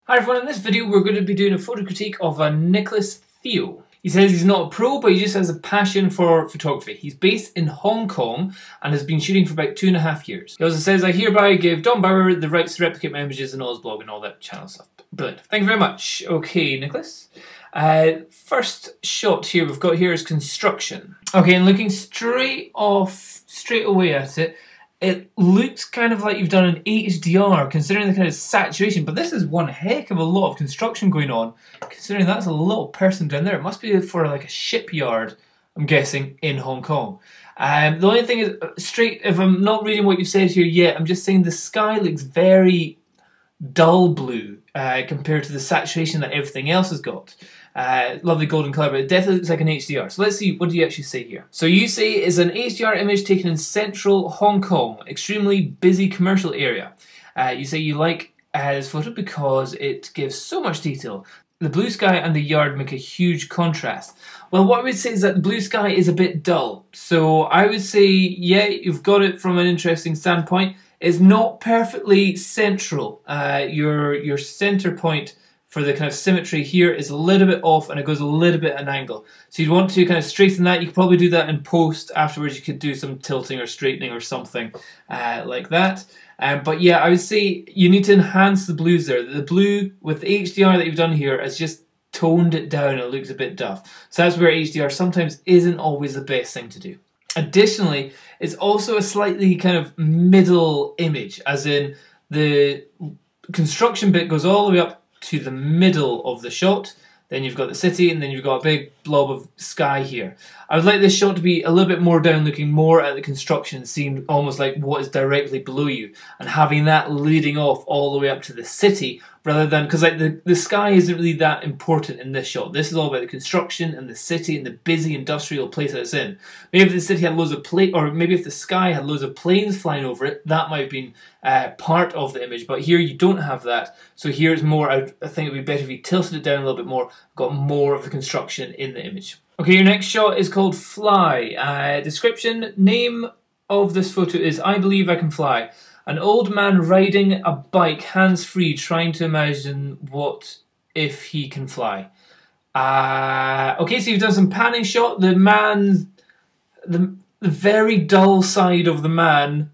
Hi everyone, in this video we're going to be doing a photo critique of Nicholas Theo. He says he's not a pro, but he just has a passion for photography. He's based in Hong Kong and has been shooting for about 2.5 years. He also says, I hereby give Don Bauer the rights to replicate my images in all his blog and all that channel stuff. Brilliant. Thank you very much. Okay, Nicholas. First shot here we've got here is construction. Okay, and looking straight away at it, it looks kind of like you've done an HDR, considering the kind of saturation, but this is one heck of a lot of construction going on, considering that's a little person down there. It must be for like a shipyard, I'm guessing, in Hong Kong. The only thing is, if I'm not reading what you've said here yet, I'm just saying the sky looks very dull blue compared to the saturation that everything else has got. Lovely golden colour, but it definitely looks like an HDR. So let's see, what do you actually say here? So you say it's an HDR image taken in central Hong Kong, extremely busy commercial area. You say you like this photo because it gives so much detail. The blue sky and the yard make a huge contrast. Well, what I would say is that the blue sky is a bit dull. So I would say, yeah, you've got it from an interesting standpoint. It's not perfectly central. Your center point for the kind of symmetry here is a little bit off and it goes a little bit at an angle. So you'd want to kind of straighten that. You could probably do that in post. Afterwards you could do some tilting or straightening or something like that. But yeah, I would say you need to enhance the blues there. The blue with the HDR that you've done here has just toned it down. It looks a bit duff. So that's where HDR sometimes isn't always the best thing to do. Additionally, it's also a slightly kind of middle image, as in the construction bit goes all the way up to the middle of the shot, then you've got the city, and then you've got a big blob of sky here. I would like this shot to be a little bit more down, looking more at the construction, seeing almost like what is directly below you, and having that leading off all the way up to the city, rather than, because like the sky isn't really that important in this shot. This is all about the construction and the city and the busy industrial place that it's in. Maybe if the city had loads of or maybe if the sky had loads of planes flying over it, that might have been part of the image, but here you don't have that. So here it's more, I think it would be better if you tilted it down a little bit more, got more of the construction in the image. Okay, your next shot is called Fly. Description, name of this photo is I Believe I Can Fly. An old man riding a bike hands-free trying to imagine what if he can fly. Okay, so you've done some panning shot. The man, the very dull side of the man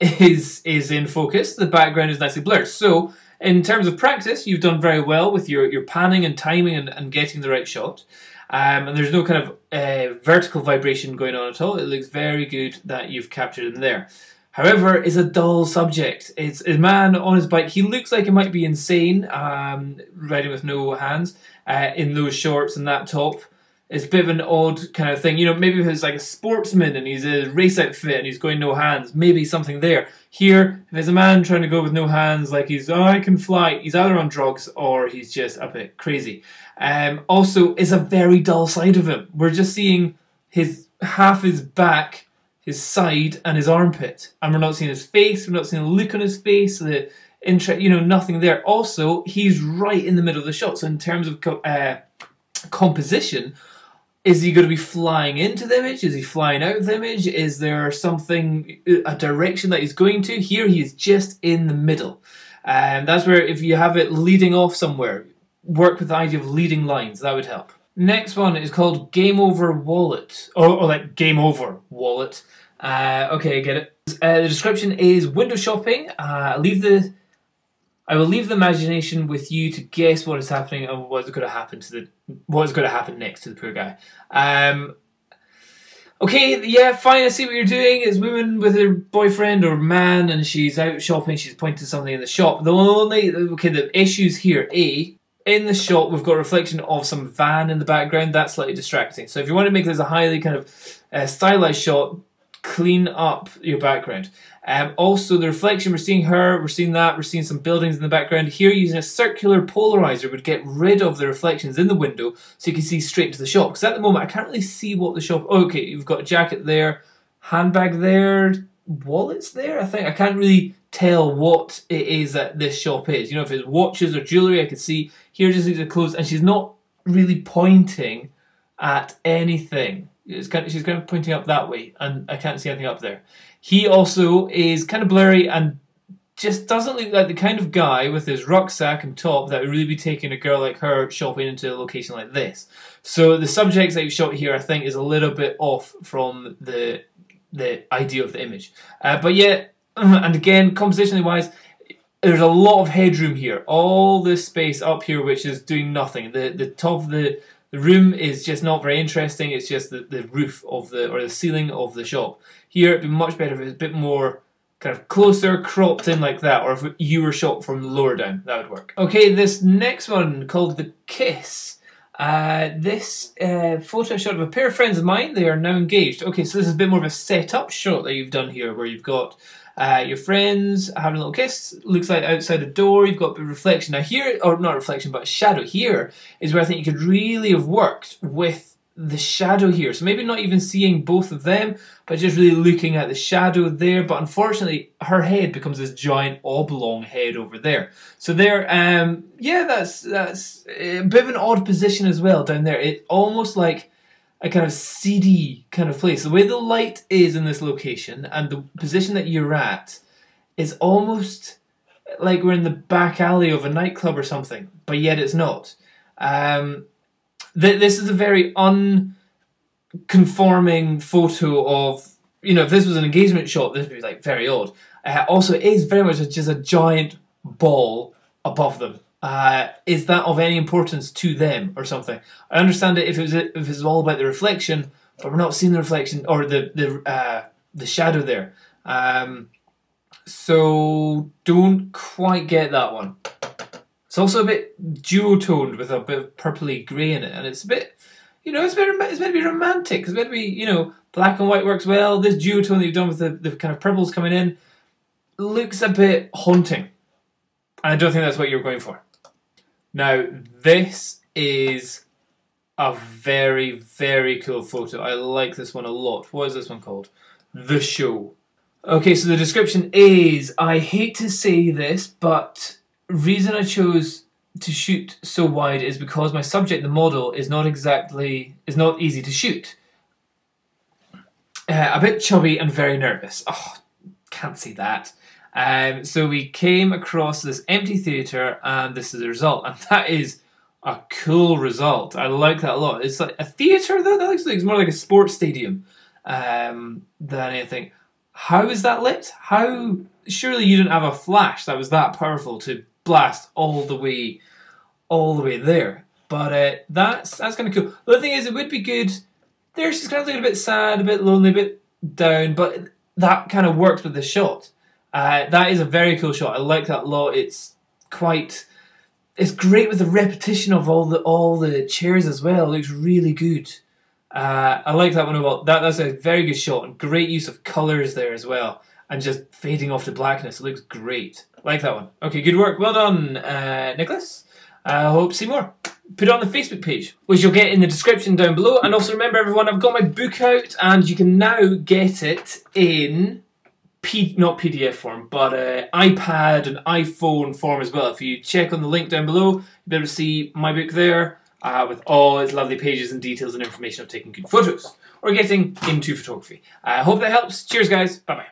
is in focus. The background is nicely blurred. So in terms of practice, you've done very well with your panning and timing and getting the right shot. And there's no kind of vertical vibration going on at all. It looks very good that you've captured him there. However, it's a dull subject. It's a man on his bike. He looks like he might be insane, riding with no hands, in those shorts and that top. It's a bit of an odd kind of thing. You know, maybe if it's like a sportsman and he's a race outfit and he's going no hands, maybe something there. Here, if there's a man trying to go with no hands, like he's, oh, I can fly, he's either on drugs or he's just a bit crazy. Also, it's a very dull side of him. We're just seeing half his back, his side, and his armpit. And we're not seeing his face, we're not seeing the look on his face, nothing there. Also, he's right in the middle of the shot. So in terms of composition, is he going to be flying into the image? Is he flying out of the image? Is there something, a direction that he's going to? Here he is just in the middle. That's where if you have it leading off somewhere, work with the idea of leading lines. That would help. Next one is called Game Over Wallet. Or like Game Over Wallet. Okay, I get it. The description is window shopping. I will leave the imagination with you to guess what is happening and what is going to happen next to the poor guy. Okay, yeah, fine, I see what you're doing. It's woman with her boyfriend or man and she's out shopping, she's pointing to something in the shop. The issues here, in the shot we've got a reflection of some van in the background. That's slightly distracting. So if you want to make this a highly kind of stylized shot, clean up your background. Also the reflection, we're seeing her, we're seeing that, we're seeing some buildings in the background. Here using a circular polarizer would get rid of the reflections in the window so you can see straight to the shop. Because at the moment I can't really see what the shop... Oh, okay, you've got a jacket there, handbag there, wallets there. I can't really tell what it is that this shop is. You know, if it's watches or jewellery, I could see. Here just looks at clothes and she's not really pointing at anything. She's kind of pointing up that way, and I can't see anything up there. He also is kind of blurry and just doesn't look like the kind of guy with his rucksack and top that would really be taking a girl like her shopping into a location like this. So the subjects that you've shot here, I think, is a little bit off from the idea of the image. But yeah, and again, compositionally wise, there's a lot of headroom here. All this space up here which is doing nothing. The top of the room is just not very interesting. It's just the roof of the ceiling of the shop. Here it'd be much better if it was a bit more kind of closer, cropped in like that, or if you were shot from lower down, that would work. Okay, this next one, called The Kiss. This photo shot of a pair of friends of mine. They are now engaged. Okay, so this is a bit more of a set-up shot that you've done here, where you've got your friends having a little kiss. Looks like outside a door. You've got a bit of reflection. Now here, or not reflection, but shadow. Here is where I think you could really have worked with the shadow here. So maybe not even seeing both of them, but just really looking at the shadow there. But unfortunately, her head becomes this giant oblong head over there. So there, yeah, that's a bit of an odd position as well down there. It's almost like a kind of seedy kind of place. The way the light is in this location and the position that you're at is almost like we're in the back alley of a nightclub or something, but yet it's not. This is a very unconforming photo of, you know, if this was an engagement shot, this would be like very odd. Also, it is very much just a giant ball above them. Is that of any importance to them or something? I understand it if it was all about the reflection, but we're not seeing the reflection or the shadow there. So don't quite get that one. It's also a bit duotoned with a bit of purpley grey in it, and it's a bit, you know, it's meant to be romantic. It's meant to be, you know, black and white works well. This duotone that you've done with the kind of purples coming in looks a bit haunting. And I don't think that's what you're going for. Now, this is a very, very cool photo. I like this one a lot. What is this one called? The Show. Okay, so the description is, I hate to say this, but reason I chose to shoot so wide is because my subject, the model, is not easy to shoot. A bit chubby and very nervous. Oh, can't see that. So we came across this empty theatre, and this is the result, and that is a cool result. I like that a lot. It's like a theatre though. That looks like it's more like a sports stadium than anything. How is that lit? How? Surely you didn't have a flash that was that powerful to blast all the way there. But that's kind of cool. The other thing is, it would be good. There, she's kind of looking a bit sad, a bit lonely, a bit down, but that kind of works with the shot. That is a very cool shot. I like that a lot. It's great with the repetition of all the chairs as well. It looks really good. I like that one a lot. That's a very good shot, and great use of colours there as well, and just fading off to blackness. It looks great. Like that one. Okay, good work. Well done, Nicholas. I hope to see more. Put it on the Facebook page, which you'll get in the description down below. And also remember, everyone, I've got my book out, and you can now get it in not PDF form, but iPad and iPhone form as well. If you check on the link down below, you'll be able to see my book there with all its lovely pages and details and information of taking good photos or getting into photography. I hope that helps. Cheers, guys. Bye-bye.